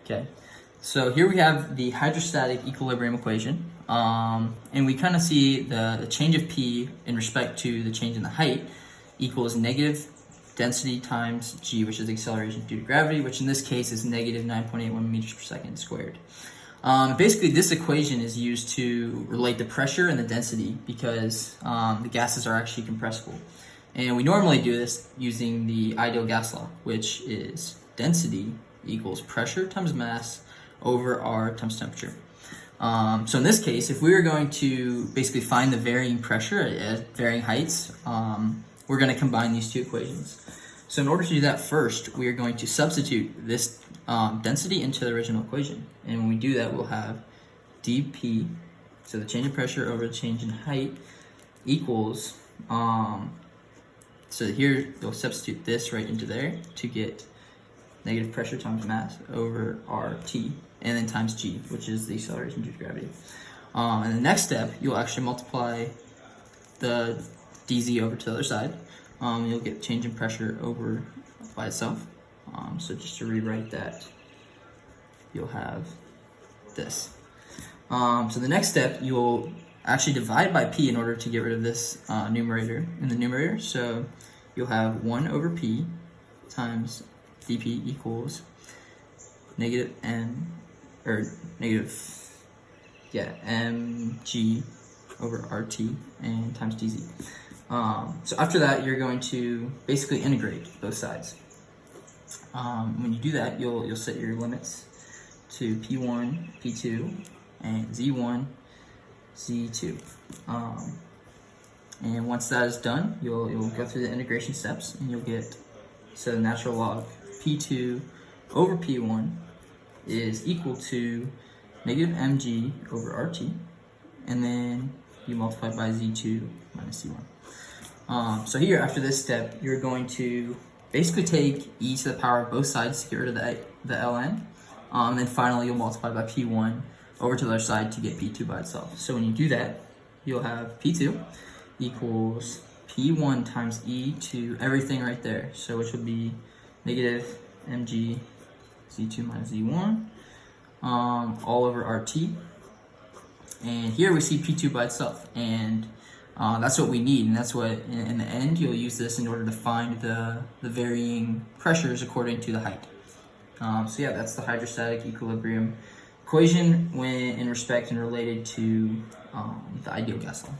Okay, so here we have the hydrostatic equilibrium equation, and we kind of see the change of P in respect to the change in the height equals negative density times g, which is the acceleration due to gravity, which in this case is negative 9.81 meters per second squared. Basically, this equation is used to relate the pressure and the density because the gases are actually compressible. And we normally do this using the ideal gas law, which is density equals pressure times mass over R times temperature. So in this case, if we were going to basically find the varying pressure at varying heights, we're going to combine these two equations. So in order to do that, first, we are going to substitute this density into the original equation. And when we do that, we'll have dP, so the change in pressure over the change in height, equals, so here you'll substitute this right into there to get negative pressure times mass over RT, and then times G, which is the acceleration due to gravity. And the next step, you'll actually multiply the dz over to the other side. You'll get change in pressure over by itself. So just to rewrite that, you'll have this. So the next step, you'll actually divide by P in order to get rid of this numerator in the numerator. So you'll have 1 over P times dP equals negative mg over RT and times dz. So after that, you're going to basically integrate both sides. When you do that, you'll set your limits to P1, P2, and Z1, Z2. And once that is done, you'll go through the integration steps, and you'll get, so the natural log P2 over P1 is equal to negative mg over RT, and then you multiply by Z2 minus Z1. So here, after this step, you're going to basically take e to the power of both sides to get rid of the ln. And then finally, you'll multiply by P1 over to the other side to get P2 by itself. So when you do that, you'll have P2 equals P1 times e to everything right there. So which would be negative mg Z2 minus Z1 all over RT. And here we see P2 by itself. And that's what we need, and that's what, in the end, you'll use this in order to find the varying pressures according to the height. So yeah, that's the hydrostatic equilibrium equation when in respect and related to the ideal gas law.